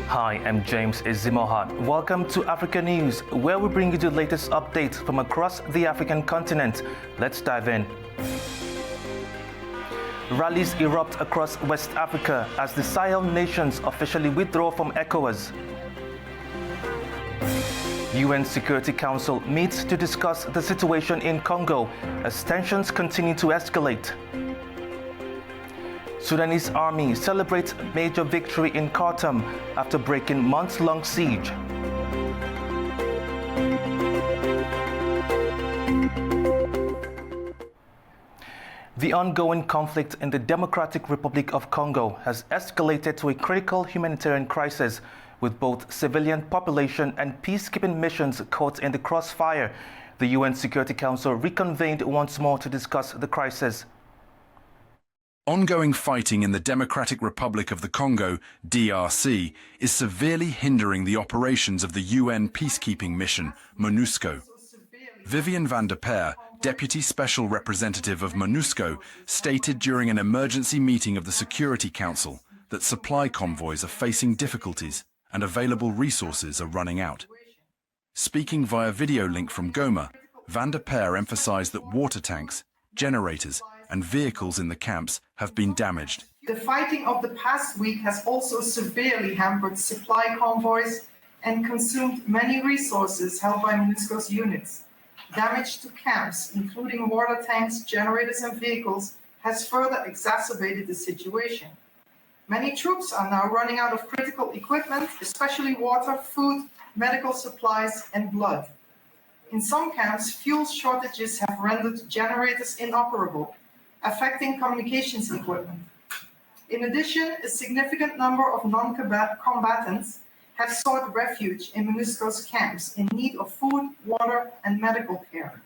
Hi, I'm James Ezimoha. Welcome to Africa News, where we bring you the latest updates from across the African continent. Let's dive in. Rallies erupt across West Africa as the Sahel nations officially withdraw from ECOWAS. UN Security Council meets to discuss the situation in Congo as tensions continue to escalate. Sudanese army celebrates major victory in Khartoum after breaking months-long siege. The ongoing conflict in the Democratic Republic of Congo has escalated to a critical humanitarian crisis, with both civilian population and peacekeeping missions caught in the crossfire. The UN Security Council reconvened once more to discuss the crisis. Ongoing fighting in the Democratic Republic of the Congo, DRC, is severely hindering the operations of the UN peacekeeping mission, MONUSCO. Vivian van der Peer, Deputy Special Representative of MONUSCO, stated during an emergency meeting of the Security Council that supply convoys are facing difficulties and available resources are running out. Speaking via video link from Goma, van der Peer emphasized that water tanks, generators, and vehicles in the camps have been damaged. The fighting of the past week has also severely hampered supply convoys and consumed many resources held by MONUSCO's units. Damage to camps, including water tanks, generators, and vehicles, has further exacerbated the situation. Many troops are now running out of critical equipment, especially water, food, medical supplies, and blood. In some camps, fuel shortages have rendered generators inoperable, affecting communications equipment. In addition, a significant number of non-combatants have sought refuge in MONUSCO's camps in need of food, water, and medical care,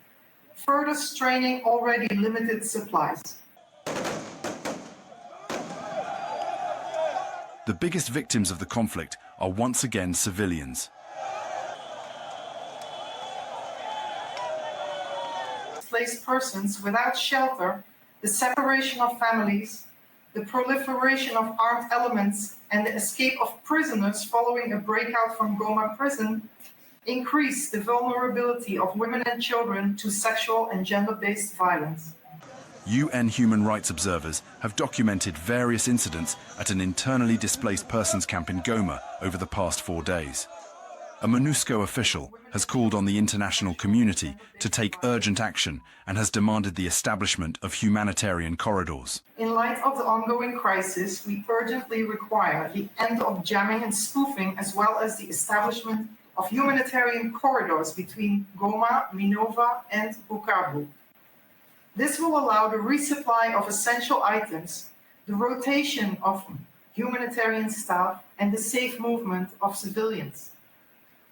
further straining already limited supplies. The biggest victims of the conflict are once again civilians. Displaced persons without shelter, the separation of families, the proliferation of armed elements, and the escape of prisoners following a breakout from Goma prison increase the vulnerability of women and children to sexual and gender-based violence. UN human rights observers have documented various incidents at an internally displaced persons camp in Goma over the past 4 days. A MONUSCO official has called on the international community to take urgent action and has demanded the establishment of humanitarian corridors. In light of the ongoing crisis, we urgently require the end of jamming and spoofing, as well as the establishment of humanitarian corridors between Goma, Minova, and Bukavu. This will allow the resupply of essential items, the rotation of humanitarian staff, and the safe movement of civilians.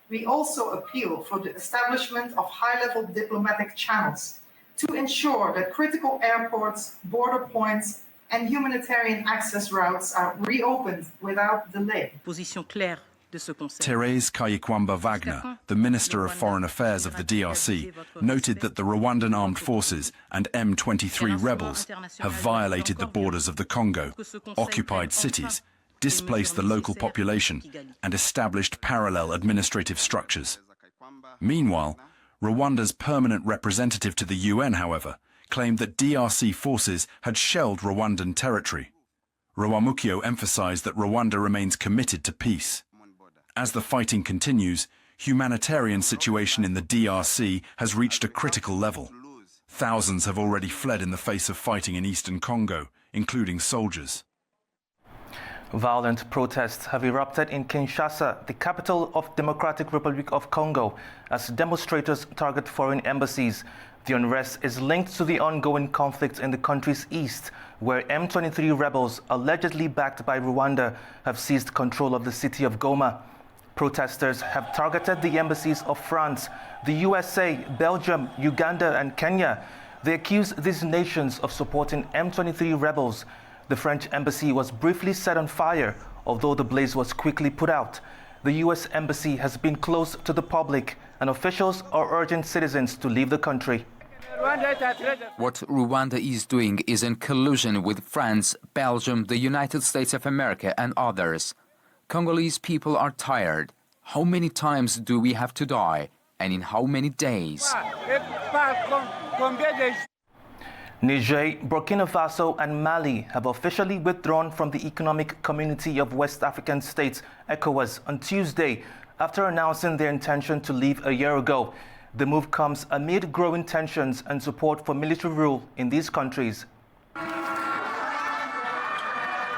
We also appeal for the establishment of high-level diplomatic channels to ensure that critical airports, border points, and humanitarian access routes are reopened without delay. Thérèse Kayikwamba-Wagner, the Minister of Foreign Affairs of the DRC, noted that the Rwandan armed forces and M23 rebels have violated the borders of the Congo, occupied cities, displaced the local population, and established parallel administrative structures. Meanwhile, Rwanda's permanent representative to the UN, however, claimed that DRC forces had shelled Rwandan territory. Rwamukio emphasized that Rwanda remains committed to peace. As the fighting continues, humanitarian situation in the DRC has reached a critical level. Thousands have already fled in the face of fighting in eastern Congo, including soldiers. Violent protests have erupted in Kinshasa, the capital of Democratic Republic of Congo, as demonstrators target foreign embassies. The unrest is linked to the ongoing conflict in the country's east, where M23 rebels, allegedly backed by Rwanda, have seized control of the city of Goma. Protesters have targeted the embassies of France, the USA, Belgium, Uganda, and Kenya. They accuse these nations of supporting M23 rebels. The French embassy was briefly set on fire, although the blaze was quickly put out. The U.S. embassy has been closed to the public, and officials are urging citizens to leave the country. What Rwanda is doing is in collusion with France, Belgium, the United States of America, and others. Congolese people are tired. How many times do we have to die? And in how many days? Niger, Burkina Faso and Mali have officially withdrawn from the Economic Community of West African States, ECOWAS, on Tuesday after announcing their intention to leave a year ago. The move comes amid growing tensions and support for military rule in these countries.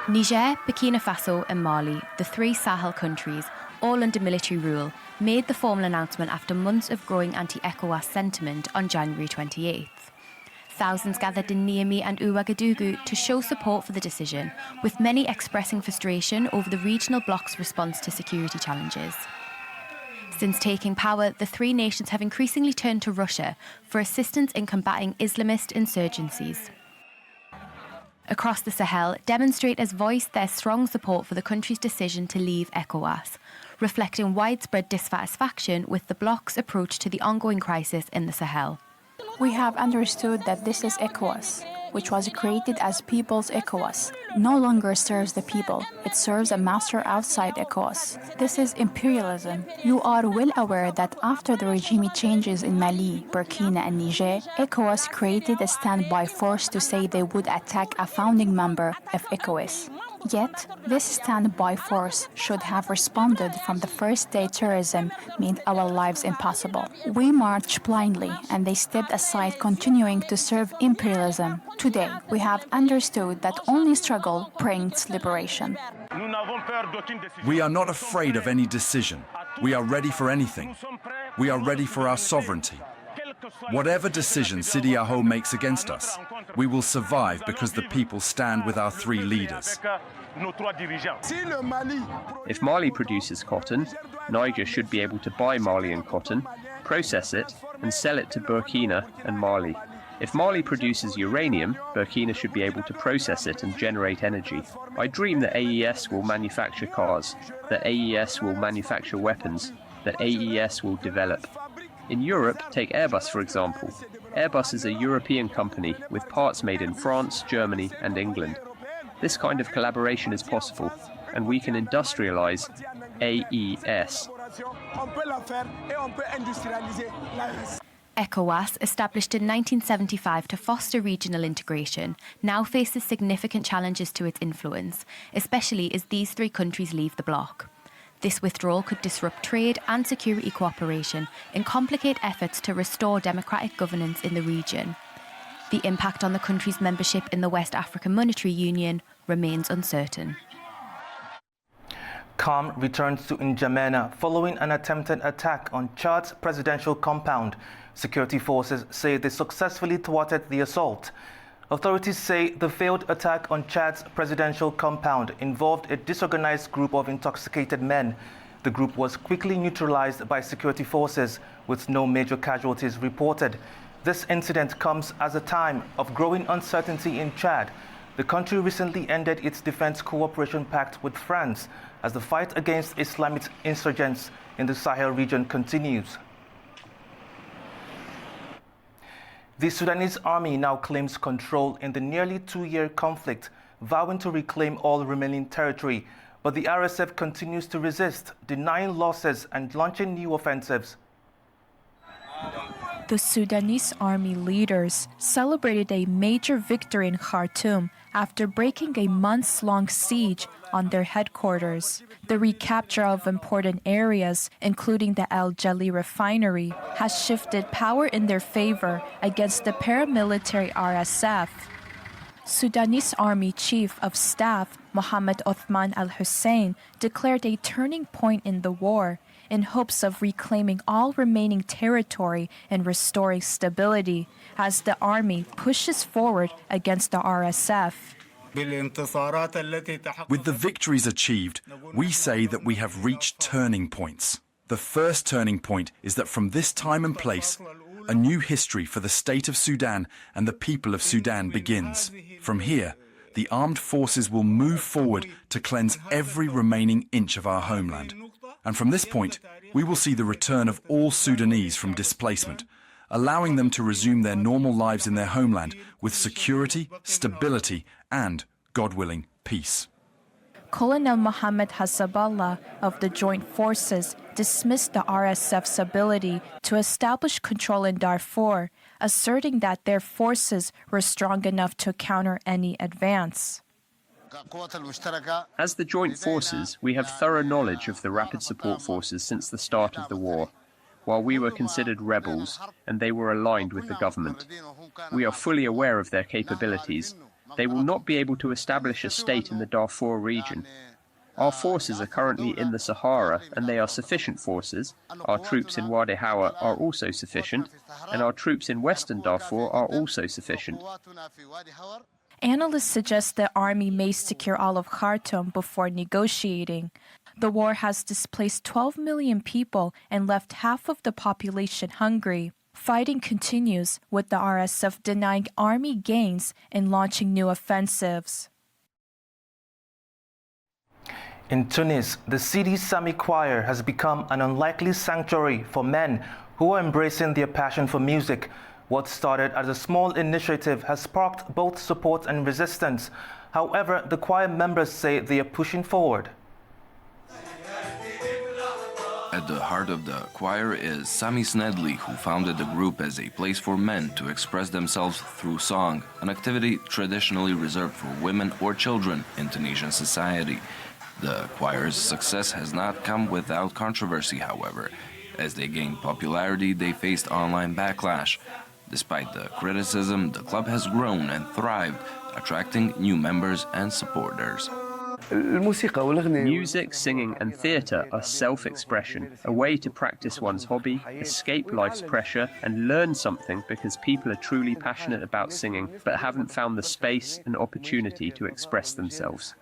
Niger, Burkina Faso and Mali, the three Sahel countries, all under military rule, made the formal announcement after months of growing anti-ECOWAS sentiment on January 28th. Thousands gathered in Niamey and Ouagadougou to show support for the decision, with many expressing frustration over the regional bloc's response to security challenges. Since taking power, the three nations have increasingly turned to Russia for assistance in combating Islamist insurgencies. Across the Sahel, demonstrators voiced their strong support for the country's decision to leave ECOWAS, reflecting widespread dissatisfaction with the bloc's approach to the ongoing crisis in the Sahel. We have understood that this is ECOWAS, which was created as People's ECOWAS, no longer serves the people. It serves a master outside ECOWAS. This is imperialism. You are well aware that after the regime changes in Mali, Burkina and Niger, ECOWAS created a standby force to say they would attack a founding member of ECOWAS. Yet, this standby force should have responded from the first day terrorism made our lives impossible. We marched blindly and they stepped aside, continuing to serve imperialism. Today, we have understood that only struggle brings liberation. We are not afraid of any decision. We are ready for anything. We are ready for our sovereignty. Whatever decision Sidi Aho makes against us, we will survive because the people stand with our three leaders. If Mali produces cotton, Niger should be able to buy Malian cotton, process it, and sell it to Burkina and Mali. If Mali produces uranium, Burkina should be able to process it and generate energy. I dream that AES will manufacture cars, that AES will manufacture weapons, that AES will develop. In Europe, take Airbus for example. Airbus is a European company with parts made in France, Germany and England. This kind of collaboration is possible, and we can industrialize AES. ECOWAS, established in 1975 to foster regional integration, now faces significant challenges to its influence, especially as these three countries leave the bloc. This withdrawal could disrupt trade and security cooperation and complicate efforts to restore democratic governance in the region. The impact on the country's membership in the West African Monetary Union remains uncertain. Calm returns to N'Djamena following an attempted attack on Chad's presidential compound. Security forces say they successfully thwarted the assault. Authorities say the failed attack on Chad's presidential compound involved a disorganized group of intoxicated men. The group was quickly neutralized by security forces, with no major casualties reported. This incident comes as a time of growing uncertainty in Chad. The country recently ended its defense cooperation pact with France as the fight against Islamist insurgents in the Sahel region continues. The Sudanese army now claims control in the nearly two-year conflict, vowing to reclaim all remaining territory. But the RSF continues to resist, denying losses and launching new offensives. The Sudanese army leaders celebrated a major victory in Khartoum after breaking a months-long siege on their headquarters. The recapture of important areas, including the Al Jali refinery, has shifted power in their favor against the paramilitary RSF. Sudanese Army Chief of Staff Mohammed Othman al-Hussein declared a turning point in the war in hopes of reclaiming all remaining territory and restoring stability as the army pushes forward against the RSF. With the victories achieved, we say that we have reached turning points. The first turning point is that from this time and place, a new history for the state of Sudan and the people of Sudan begins. From here, the armed forces will move forward to cleanse every remaining inch of our homeland. And from this point, we will see the return of all Sudanese from displacement, allowing them to resume their normal lives in their homeland with security, stability, and, God willing, peace. Colonel Mohammed Hassaballah of the Joint Forces dismissed the RSF's ability to establish control in Darfur, asserting that their forces were strong enough to counter any advance. As the Joint Forces, we have thorough knowledge of the Rapid Support Forces since the start of the war, while we were considered rebels and they were aligned with the government. We are fully aware of their capabilities. They will not be able to establish a state in the Darfur region. Our forces are currently in the Sahara and they are sufficient forces. Our troops in Wadi Hawa are also sufficient, and our troops in Western Darfur are also sufficient. Analysts suggest the army may secure all of Khartoum before negotiating. The war has displaced 12 million people and left half of the population hungry. Fighting continues, with the RSF denying army gains and launching new offensives. In Tunis, the Sidi Sami choir has become an unlikely sanctuary for men who are embracing their passion for music. What started as a small initiative has sparked both support and resistance. However, the choir members say they are pushing forward. At the heart of the choir is Sami Snedli, who founded the group as a place for men to express themselves through song, an activity traditionally reserved for women or children in Tunisian society. The choir's success has not come without controversy, however. As they gained popularity, they faced online backlash. Despite the criticism, the club has grown and thrived, attracting new members and supporters. Music, singing and theatre are self-expression, a way to practice one's hobby, escape life's pressure and learn something because people are truly passionate about singing but haven't found the space and opportunity to express themselves.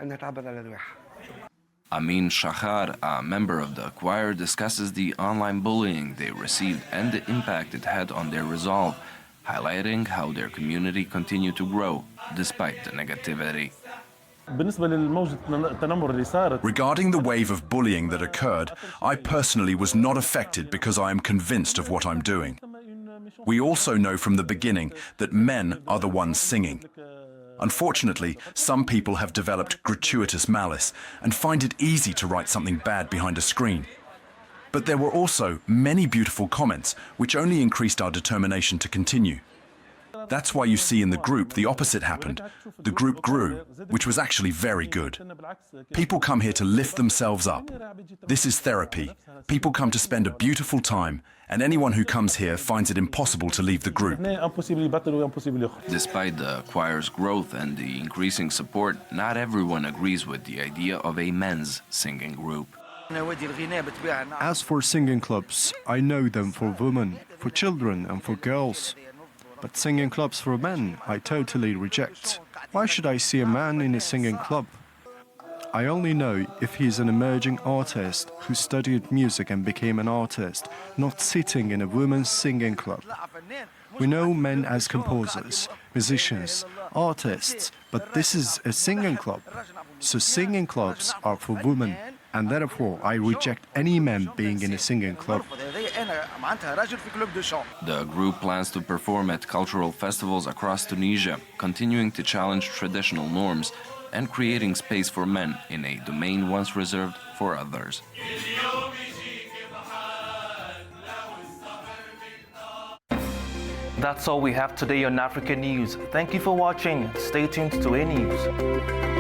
Amin Shahar, a member of the choir, discusses the online bullying they received and the impact it had on their resolve, highlighting how their community continued to grow despite the negativity. Regarding the wave of bullying that occurred, I personally was not affected because I am convinced of what I'm doing. We also know from the beginning that men are the ones singing. Unfortunately, some people have developed gratuitous malice and find it easy to write something bad behind a screen. But there were also many beautiful comments, which only increased our determination to continue. That's why you see in the group the opposite happened. The group grew, which was actually very good. People come here to lift themselves up. This is therapy. People come to spend a beautiful time, and anyone who comes here finds it impossible to leave the group. Despite the choir's growth and the increasing support, not everyone agrees with the idea of a men's singing group. As for singing clubs, I know them for women, for children and for girls. But singing clubs for men, I totally reject. Why should I see a man in a singing club? I only know if he's an emerging artist who studied music and became an artist, not sitting in a women's singing club. We know men as composers, musicians, artists, but this is a singing club. So singing clubs are for women, and therefore I reject any man being in a singing club. The group plans to perform at cultural festivals across Tunisia, continuing to challenge traditional norms and creating space for men in a domain once reserved for others. That's all we have today on Africa News. Thank you for watching. Stay tuned to A News.